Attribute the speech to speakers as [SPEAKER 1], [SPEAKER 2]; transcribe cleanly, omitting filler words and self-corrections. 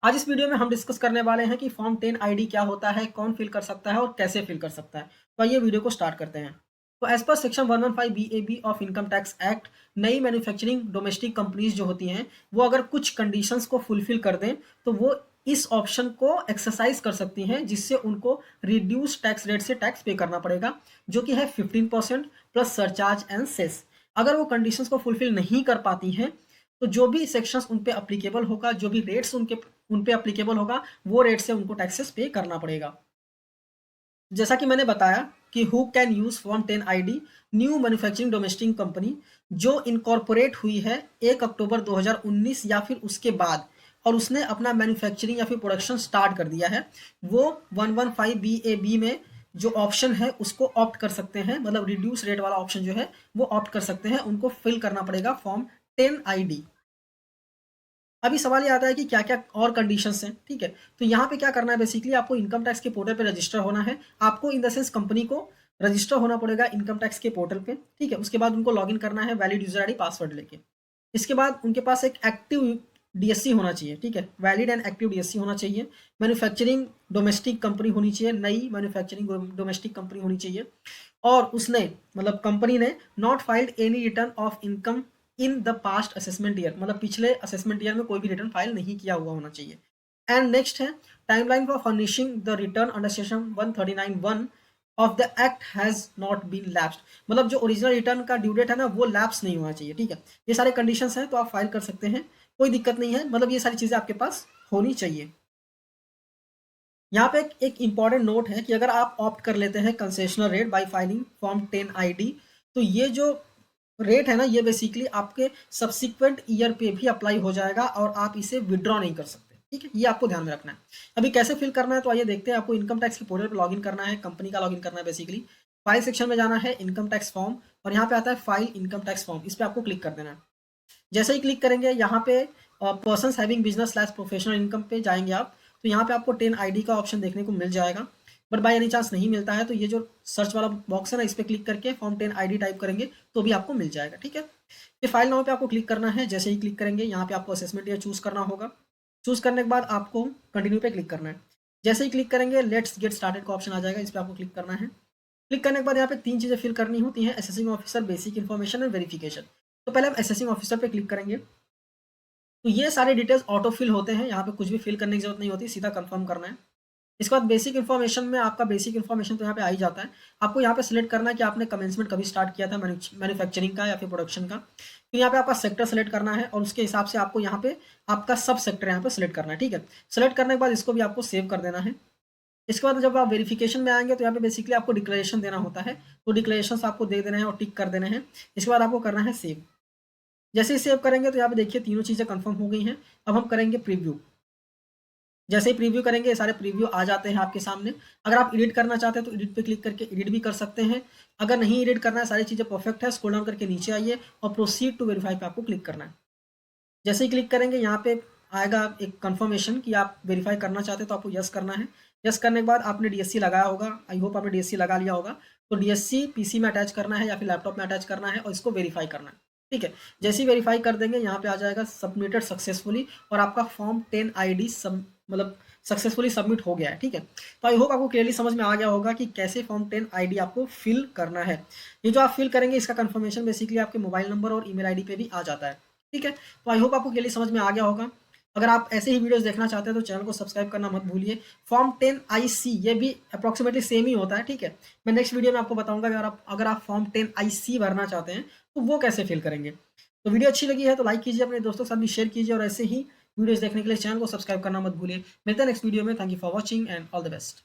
[SPEAKER 1] आज इस वीडियो में हम डिस्कस करने वाले हैं कि फॉर्म 10 आईडी क्या होता है, कौन फिल कर सकता है और कैसे फिल कर सकता है। तो आइए वीडियो को स्टार्ट करते हैं। तो as per section 115 BAB of income tax act, नई मैन्युफैक्चरिंग डोमेस्टिक कंपनीज जो होती हैं वो अगर कुछ कंडीशंस को फुलफिल कर दें तो वो इस ऑप्शन को एक्सरसाइज कर सकती हैं, जिससे उनको रिड्यूस टैक्स रेट से टैक्स पे करना पड़ेगा, जो कि है 15% प्लस सरचार्ज एंड सेस। अगर वो कंडीशंस को फुलफिल नहीं कर पाती हैं तो जो भी सेक्शंस उन पे अप्लीकेबल होगा, जो भी रेट्स उन पे अप्लीकेबल होगा, वो रेट से उनको टैक्सेस पे करना पड़ेगा। जैसा कि मैंने बताया कि who can use form 10 ID, new manufacturing domestic company जो इनकॉर्पोरेट हुई है 1 अक्टूबर 2019 या फिर उसके बाद, और उसने अपना मैन्युफैक्चरिंग या फिर प्रोडक्शन स्टार्ट कर दिया है, वो 115 BAB में जो ऑप्शन है उसको ऑप्ट कर सकते हैं। मतलब रिड्यूस रेट वाला ऑप्शन जो है वो ऑप्ट कर सकते हैं। उनको फिल करना पड़ेगा फॉर्म 10 आईडी। अभी सवाल ये आता है कि क्या-क्या और कंडीशंस हैं, ठीक है? तो यहाँ पे क्या करना है, बेसिकली आपको इनकम टैक्स के पोर्टल पे रजिस्टर होना है। आपको इन द सेंस कंपनी को रजिस्टर होना पड़ेगा इनकम टैक्स के पोर्टल पे, ठीक है? उसके बाद उनको लॉगिन करना है वैलिड यूज़र आईडी पासवर्ड लेके। इसके बाद उनके पास एक एक्टिव डीएससी होना चाहिए, ठीक है? वैलिड एंड एक्टिव डीएससी होना चाहिए। मैन्युफैक्चरिंग डोमेस्टिक कंपनी होनी चाहिए, नई मैन्युफैक्चरिंग डोमेस्टिक कंपनी होनी चाहिए। और उसने, मतलब कंपनी ने, not filed any return of income in the past assessment year, मतलब पिछले असेसमेंट ईयर में कोई भी रिटर्न फाइल नहीं किया हुआ होना चाहिए। एंड नेक्स्ट है timeline for furnishing the return under section 139(1) of the act has not been lapsed. मतलब जो ओरिजिनल रिटर्न का ड्यू डेट है ना, वो लैप्स नहीं होना चाहिए, ठीक है? ये सारे कंडीशंस हैं, तो आप फाइल कर सकते हैं, कोई दिक्कत नहीं है। मतलब ये सारी चीज़ें आपके पास होनी चाहिए। यहाँ पे एक इंपॉर्टेंट नोट है कि अगर आप ऑप्ट कर लेते हैं concessional rate by filing form 10 ID, तो ये जो रेट है ना, ये बेसिकली आपके सब्सिक्वेंट ईयर पे भी अप्लाई हो जाएगा और आप इसे विड्रॉ नहीं कर सकते, ठीक है? ये आपको ध्यान में रखना है। अभी कैसे फिल करना है, तो आइए देखते हैं। आपको इनकम टैक्स के पोर्टल पर लॉगिन करना है, कंपनी का लॉगिन करना है। बेसिकली फाइल सेक्शन में जाना है, इनकम टैक्स फॉर्म, और यहाँ पे आता है फाइल इनकम टैक्स फॉर्म, इस पर आपको क्लिक कर देना है। जैसे ही क्लिक करेंगे यहाँ पे person having business slash professional income पे जाएंगे आप, तो यहाँ पे आपको 10 आईडी का ऑप्शन देखने को मिल जाएगा। बट बाय एनी चांस नहीं मिलता है तो ये जो सर्च वाला बॉक्स है ना, इस पर क्लिक करके फॉर्म 10 आईडी टाइप करेंगे तो भी आपको मिल जाएगा, ठीक है? फिर फाइल नाउ पे आपको क्लिक करना है। जैसे ही क्लिक करेंगे यहाँ पे आपको असेसमेंट ईयर चूज करना होगा। चूज करने के बाद आपको कंटिन्यू पे क्लिक करना है। जैसे ही क्लिक करेंगे लेट्स गेट स्टार्टेड का ऑप्शन आ जाएगा, इस पर आपको क्लिक करना है। क्लिक करने के बाद यहाँ पे 3 चीज़ें फिल करनी होती हैं: assessing officer, basic information and verification. तो पहले हम असेसिंग ऑफिसर पे क्लिक करेंगे। तो ये सारे डिटेल्स ऑटो फिल होते हैं, यहाँ पे कुछ भी फिल करने की जरूरत नहीं होती, सीधा कंफर्म करना है। इसके बाद बेसिक इन्फॉर्मेशन में आपका बेसिक इन्फॉर्मेशन तो यहाँ पे आ ही जाता है। आपको यहाँ पे सिलेक्ट करना है कि आपने कमेंसमेंट कभी स्टार्ट किया था मैन्युफैक्चरिंग का या फिर प्रोडक्शन का। फिर यहाँ पे आपका सेक्टर सेलेक्ट करना है और उसके हिसाब से आपको यहाँ पे आपका सब सेक्टर यहाँ पे सिलेक्ट करना है, ठीक है? सेलेक्ट करने के बाद इसको भी आपको सेव कर देना है। इसके बाद जब आप वेरिफिकेशन में आएंगे तो यहाँ पे बेसिकली आपको डिक्लेरेशन देना होता है, तो डिक्लेरेशन आपको दे देना है और टिक कर देना है। इसके बाद आपको करना है सेव। जैसे ही सेव करेंगे तो यहाँ पे देखिए तीनों चीज़ें कंफर्म हो गई हैं। अब हम करेंगे प्रीव्यू। जैसे ही प्रीव्यू करेंगे ये सारे प्रीव्यू आ जाते हैं आपके सामने। अगर आप एडिट करना चाहते हैं तो एडिट पे क्लिक करके एडिट भी कर सकते हैं। अगर नहीं एडिट करना है, सारी चीज़ें परफेक्ट है, स्क्रॉल डाउन करके नीचे आइए और प्रोसीड टू वेरीफाई पे आपको क्लिक करना है। जैसे ही क्लिक करेंगे यहाँ पे आएगा एक कंफर्मेशन कि आप वेरीफाई करना चाहते हैं, तो आपको यस करना है। यस करने के बाद आपने डीएससी लगाया होगा, आई होप आपने डीएससी लगा लिया होगा। तो डीएससी पीसी में अटैच करना है या फिर लैपटॉप में अटैच करना है और इसको वेरीफाई करना है, ठीक है? जैसे ही वेरीफाई कर देंगे यहाँ पे आ जाएगा सबमिटेड सक्सेसफुली, और आपका फॉर्म 10 आईडी सब, मतलब सक्सेसफुली सबमिट हो गया है, ठीक है? तो आई होप आपको क्लियरली समझ में आ गया होगा कि कैसे फॉर्म 10 आईडी आपको फिल करना है। ये जो आप फिल करेंगे इसका कंफर्मेशन बेसिकली आपके मोबाइल नंबर और ईमेल आईडी पे भी आ जाता है, ठीक है? तो आई होप आपको क्लियरली समझ में आ गया होगा। अगर आप ऐसे ही वीडियोस देखना चाहते हैं तो चैनल को सब्सक्राइब करना मत भूलिए। फॉर्म 10 आईसी ये भी अप्रॉक्सीमेटली सेम ही होता है, ठीक है? मैं नेक्स्ट वीडियो में आपको बताऊंगा कि अगर आप फॉर्म 10 आईसी भरना चाहते हैं तो वो कैसे फिल करेंगे। तो वीडियो अच्छी लगी है तो लाइक कीजिए, अपने दोस्तों के साथ भी शेयर कीजिए, और ऐसे ही वीडियोस देखने के लिए चैनल को सब्सक्राइब करना मत भूलिए। मिलते हैं नेक्स्ट वीडियो में। Thank you for watching and all the best.